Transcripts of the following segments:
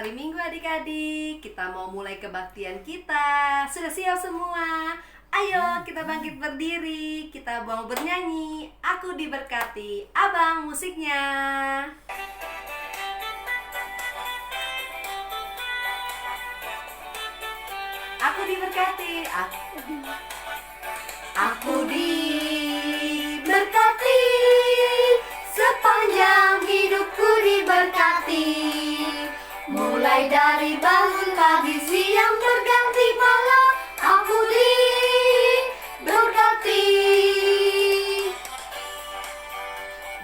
hari Minggu adik-adik. Kita mau mulai kebaktian kita. Sudah siap semua? Ayo kita bangkit berdiri. Kita mau bernyanyi. Aku diberkati. Abang musiknya. Aku diberkati. Aku diberkati. Sepanjang hidupku diberkati. Mulai dari bangun pagi, siang berganti malam, aku diberkati.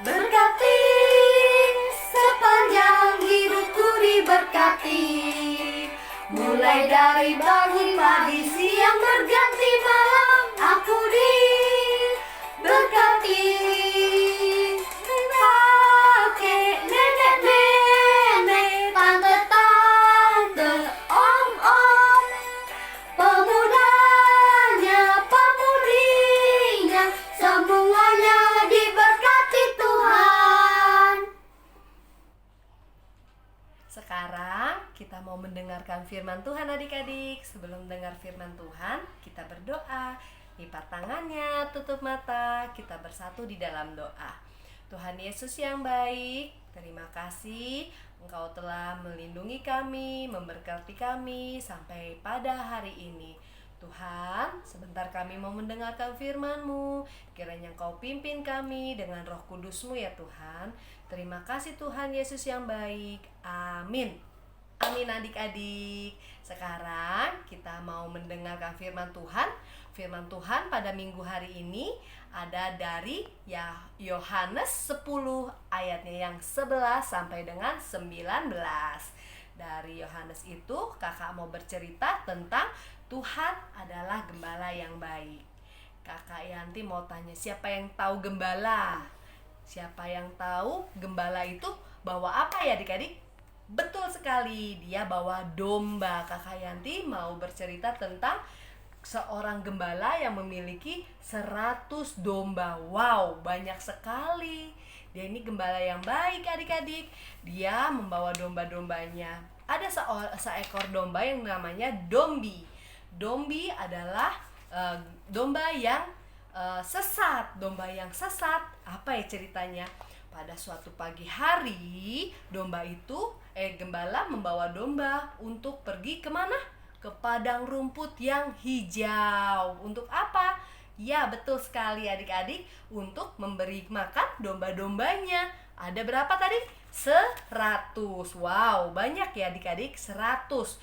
Berkati. Sepanjang hidupku diberkati. Mulai dari bangun pagi, siang berganti malam, aku diberkati. Kakek, nenek, tante, om, pemudanya, pemudinya, semuanya diberkati Tuhan. Sekarang kita mau mendengarkan firman Tuhan adik-adik. Sebelum mendengar firman Tuhan, kita berdoa. Lipat tangannya, tutup mata, kita bersatu di dalam doa. Tuhan Yesus yang baik, terima kasih Engkau telah melindungi kami, memberkati kami sampai pada hari ini. Tuhan, sebentar kami mau mendengarkan firman-Mu. Kiranya Engkau pimpin kami dengan Roh Kudus-Mu ya Tuhan. Terima kasih Tuhan Yesus yang baik. Amin. Amin adik-adik. Sekarang kita mau mendengarkan firman Tuhan. Firman Tuhan pada minggu hari ini ada dari Yohanes 10 ayatnya yang 11 sampai dengan 19. Dari Yohanes itu kakak mau bercerita tentang Tuhan adalah gembala yang baik. Kakak Yanti mau tanya, siapa yang tahu gembala? Siapa yang tahu gembala itu bawa apa ya adik-adik? Betul sekali, dia bawa domba. Kakak Yanti mau bercerita tentang seorang gembala yang memiliki 100 domba. Wow, banyak sekali. Dia ini gembala yang baik adik-adik. Dia membawa domba-dombanya. Ada seekor domba yang namanya Dombi. Dombi adalah domba yang sesat. Domba yang sesat. Apa ya ceritanya? Pada suatu pagi hari, gembala membawa domba untuk pergi kemana? Ke padang rumput yang hijau. Untuk apa? Ya, betul sekali adik-adik, untuk memberi makan domba-dombanya. Ada berapa tadi? 100. Wow, banyak ya adik-adik, 100.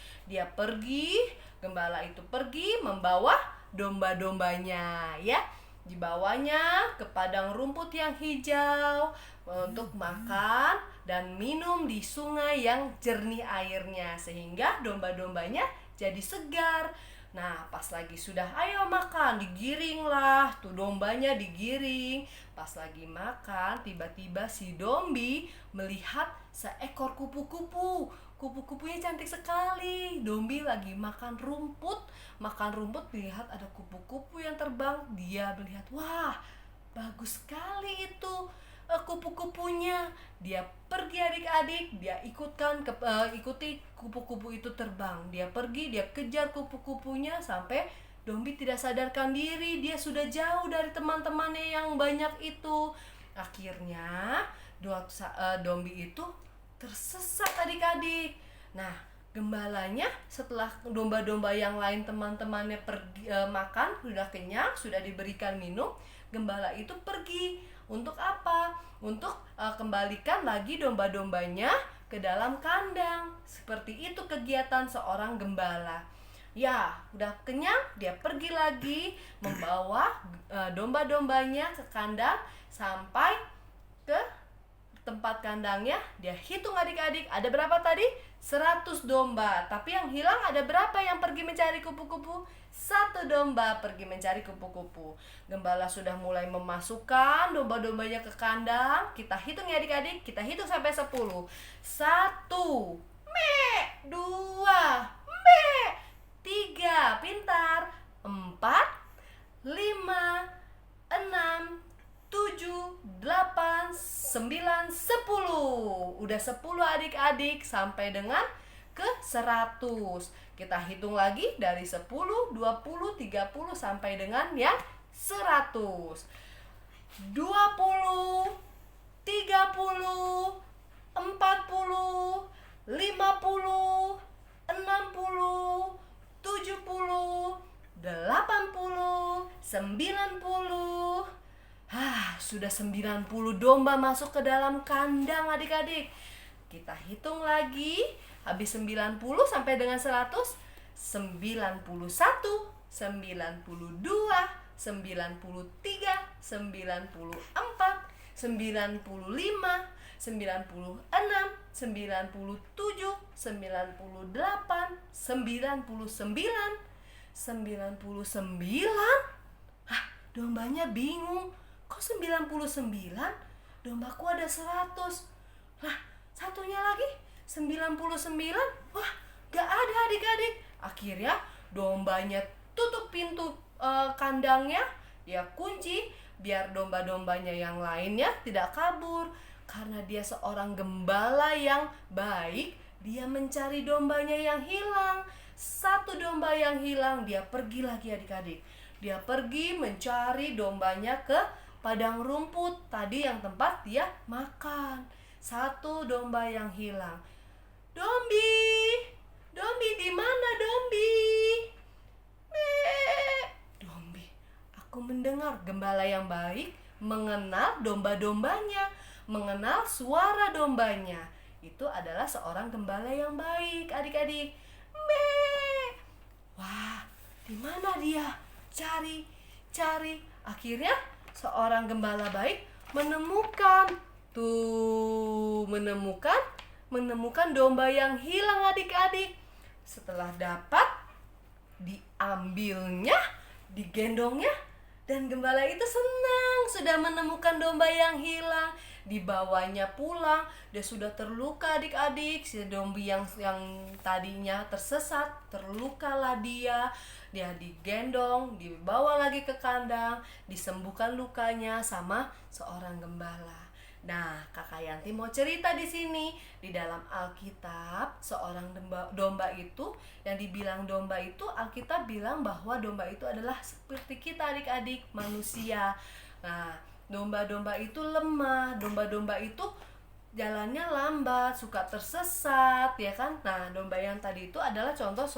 Gembala itu pergi membawa domba-dombanya ya. Dibawanya ke padang rumput yang hijau untuk makan dan minum di sungai yang jernih airnya, sehingga domba-dombanya jadi segar. Nah, pas lagi sudah ayo makan, digiringlah tuh dombanya, digiring. Pas lagi makan, tiba-tiba si Dombi melihat seekor kupu-kupu. Kupu-kupunya cantik sekali. Dombi lagi makan rumput, lihat ada kupu-kupu yang terbang. Dia melihat, wah, bagus sekali itu kupu-kupunya. Dia pergi adik-adik, dia ikuti kupu-kupu itu terbang. Dia pergi, dia kejar kupu-kupunya sampai Dombi tidak sadarkan diri. Dia sudah jauh dari teman-temannya yang banyak itu. Akhirnya Dombi itu tersesat adik-adik. Nah, gembalanya setelah domba-domba yang lain teman-temannya pergi makan, sudah kenyang, sudah diberikan minum, gembala itu pergi. Untuk apa? Untuk kembalikan lagi domba-dombanya ke dalam kandang. Seperti itu kegiatan seorang gembala. Ya, udah kenyang, dia pergi lagi membawa domba-dombanya ke kandang sampai ke tempat kandangnya. Dia hitung adik-adik, ada berapa tadi? 100 domba. Tapi yang hilang ada berapa yang pergi mencari kupu-kupu? 1 domba pergi mencari kupu-kupu. Gembala sudah mulai memasukkan domba-dombanya ke kandang. Kita hitung ya adik-adik, kita hitung sampai 10. 1, me, 2, me, 3, pintar, 4, 5, 6, 7, 8, 9, 10. Udah 10 adik-adik sampai dengan ke 100. Kita hitung lagi dari 10, 20, 30 sampai dengan yang 100. 20, 30, 40, 50, 60, 70, 80, 90. Sudah 90 domba masuk ke dalam kandang adik-adik. Kita hitung lagi. Habis 90 sampai dengan 100, 91, 92, 93, 94, 95, 96, 97, 98, 99. 99? Dombanya bingung. Kok 99? Dombaku ada 100. Satunya lagi 99. Gak ada adik-adik. Akhirnya dombanya tutup pintu kandangnya. Dia kunci biar domba-dombanya yang lainnya tidak kabur. Karena dia seorang gembala yang baik, dia mencari dombanya yang hilang. Satu domba yang hilang, dia pergi lagi adik-adik. Dia pergi mencari dombanya ke padang rumput tadi yang tempat dia makan. Satu domba yang hilang. Dombi, Dombi di mana Dombi? Dombi, aku mendengar gembala yang baik mengenal domba-dombanya, mengenal suara dombanya. Itu adalah seorang gembala yang baik, adik-adik. Wah, di mana dia? Cari. Akhirnya seorang gembala baik menemukan domba yang hilang adik-adik. Setelah dapat, diambilnya, digendongnya, dan gembala itu senang sudah menemukan domba yang hilang. Dibawanya pulang, dia sudah terluka adik-adik. Si domba yang tadinya tersesat, terlukalah dia digendong, dibawa lagi ke kandang, disembuhkan lukanya sama seorang gembala. Nah, Kakak Yanti mau cerita di sini. Di dalam Alkitab, seorang domba itu, yang dibilang domba itu, Alkitab bilang bahwa domba itu adalah seperti kita adik-adik, manusia. Nah, domba-domba itu lemah, domba-domba itu jalannya lambat, suka tersesat, ya kan? Nah, domba yang tadi itu adalah contoh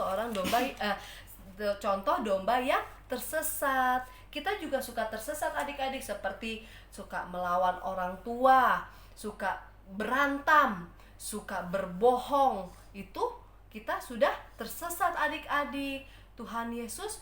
domba yang tersesat. Kita juga suka tersesat adik-adik, seperti suka melawan orang tua, suka berantem, suka berbohong. Itu kita sudah tersesat adik-adik. Tuhan Yesus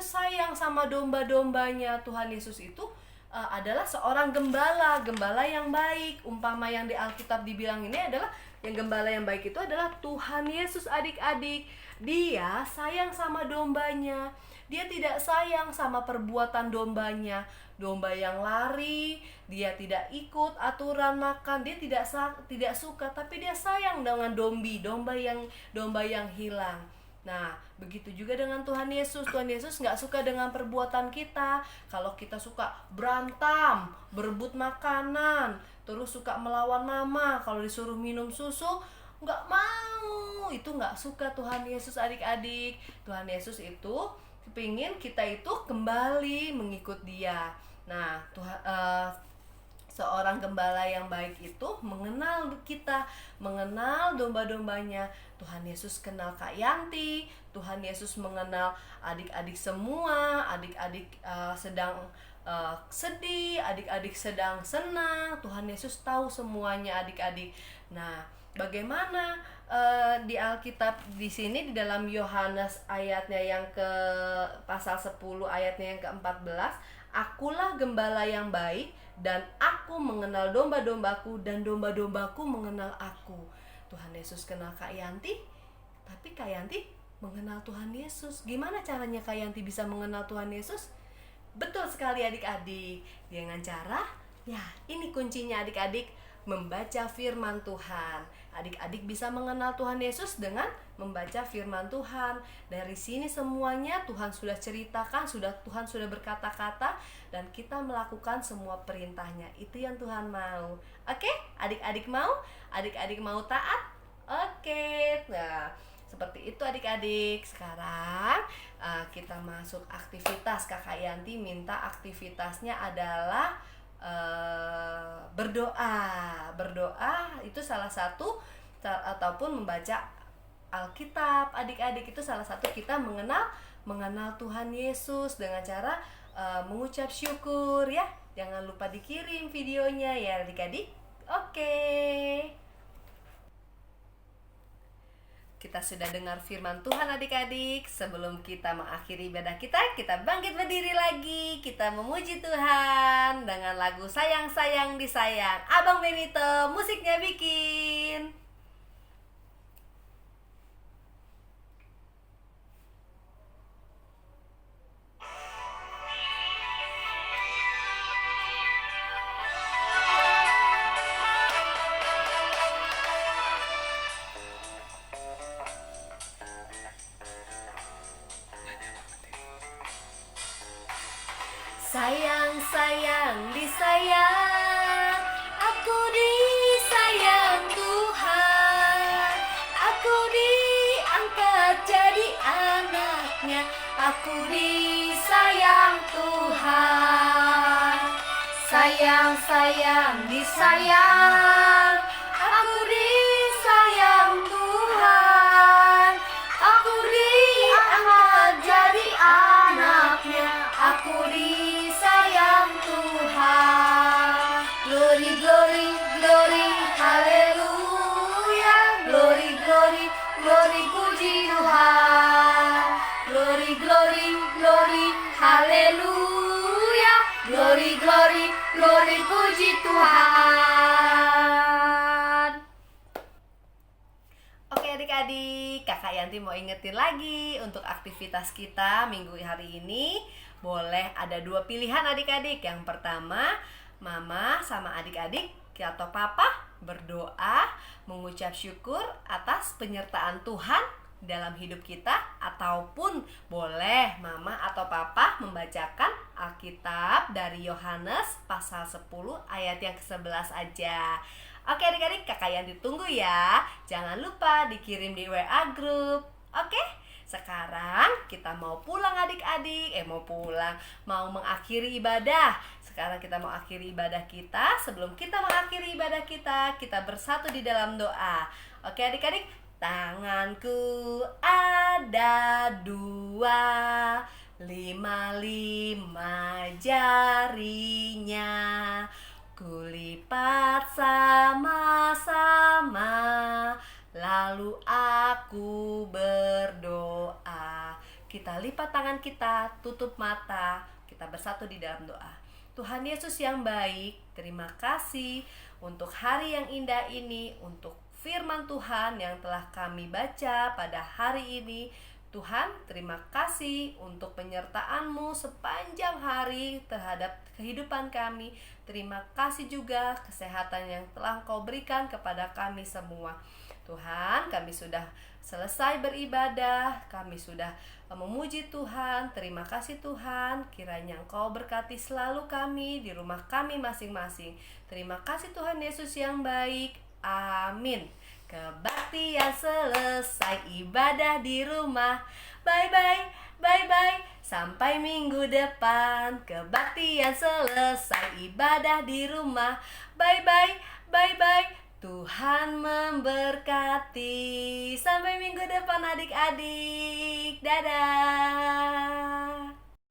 sayang sama domba-dombanya. Tuhan Yesus itu adalah seorang gembala yang baik. Umpama yang di Alkitab dibilang ini adalah yang gembala yang baik itu adalah Tuhan Yesus adik-adik. Dia sayang sama dombanya. Dia tidak sayang sama perbuatan dombanya. Domba yang lari, dia tidak ikut aturan makan, dia tidak suka, tapi dia sayang dengan domba yang hilang. Nah, begitu juga dengan Tuhan Yesus. Tuhan Yesus nggak suka dengan perbuatan kita. Kalau kita suka berantem, berebut makanan, terus suka melawan mama, kalau disuruh minum susu nggak mau, itu nggak suka Tuhan Yesus adik-adik. Tuhan Yesus itu kepingin kita itu kembali mengikut Dia. Nah, seorang gembala yang baik itu mengenal kita, mengenal domba-dombanya. Tuhan Yesus kenal Kak Yanti, Tuhan Yesus mengenal adik-adik semua. Adik-adik sedang sedih, adik-adik sedang senang. Tuhan Yesus tahu semuanya adik-adik. Nah, bagaimana di Alkitab di sini di dalam Yohanes ayatnya yang ke pasal 10 ayatnya yang ke-14, akulah gembala yang baik dan aku mengenal domba-dombaku dan domba-dombaku mengenal aku. Tuhan Yesus kenal Kak Yanti, tapi Kak Yanti mengenal Tuhan Yesus. Gimana caranya Kak Yanti bisa mengenal Tuhan Yesus? Betul sekali adik-adik. Dengan cara, ya ini kuncinya adik-adik, membaca firman Tuhan. Adik-adik bisa mengenal Tuhan Yesus dengan membaca firman Tuhan. Dari sini semuanya Tuhan sudah ceritakan, Tuhan sudah berkata-kata, dan kita melakukan semua perintahnya. Itu yang Tuhan mau. Oke? Adik-adik mau? Adik-adik mau taat? Oke. Oke, nah seperti itu adik-adik. Sekarang kita masuk aktivitas. Kakak Yanti minta aktivitasnya adalah berdoa. Berdoa itu salah satu, ataupun membaca Alkitab. Adik-adik, itu salah satu kita mengenal Tuhan Yesus dengan cara mengucap syukur ya. Jangan lupa dikirim videonya ya adik-adik. Oke. Kita sudah dengar firman Tuhan adik-adik. Sebelum kita mengakhiri ibadah kita bangkit berdiri lagi. Kita memuji Tuhan dengan lagu Sayang Sayang Disayang. Abang Benito, musiknya bikin. Sayang, sayang, disayang, aku disayang Tuhan. Aku diangkat jadi anaknya, aku disayang Tuhan. Sayang, sayang, disayang, aku disayang Tuhan. Aku diangkat jadi anaknya, aku disayang Tuhan. Glory, glory, glory, haleluya. Glory, glory, glory, puji Tuhan. Glory, glory, glory, haleluya. Glory, glory, glory, puji Tuhan. Oke adik-adik, Kakak Yanti mau ingetin lagi untuk aktivitas kita minggu hari ini. Boleh ada 2 pilihan adik-adik. Yang pertama, mama sama adik-adik atau papa berdoa mengucap syukur atas penyertaan Tuhan dalam hidup kita. Ataupun boleh mama atau papa membacakan Alkitab dari Yohanes pasal 10 ayat yang ke-11 aja. Oke adik-adik, kakak yang ditunggu ya. Jangan lupa dikirim di WA group. Oke? Sekarang kita mau pulang adik-adik. Mau mengakhiri ibadah. Sekarang kita mau akhiri ibadah kita. Sebelum kita mengakhiri ibadah kita bersatu di dalam doa. Oke adik-adik, tanganku ada 2, 5 jarinya. Kulipat sama-sama, lalu aku berdoa. Kita lipat tangan kita, tutup mata, kita bersatu di dalam doa. Tuhan Yesus yang baik, terima kasih untuk hari yang indah ini, untuk firman Tuhan yang telah kami baca pada hari ini. Tuhan, terima kasih untuk penyertaan-Mu sepanjang hari terhadap kehidupan kami. Terima kasih juga kesehatan yang telah Engkau berikan kepada kami semua. Tuhan, kami sudah selesai beribadah, kami sudah memuji Tuhan. Terima kasih Tuhan, kiranya Engkau berkati selalu kami di rumah kami masing-masing. Terima kasih Tuhan Yesus yang baik. Amin. Kebaktian selesai, ibadah di rumah. Bye-bye, bye-bye, sampai minggu depan. Kebaktian selesai, ibadah di rumah. Bye-bye, bye-bye, Tuhan memberkati. Sampai minggu depan adik-adik. Dadah.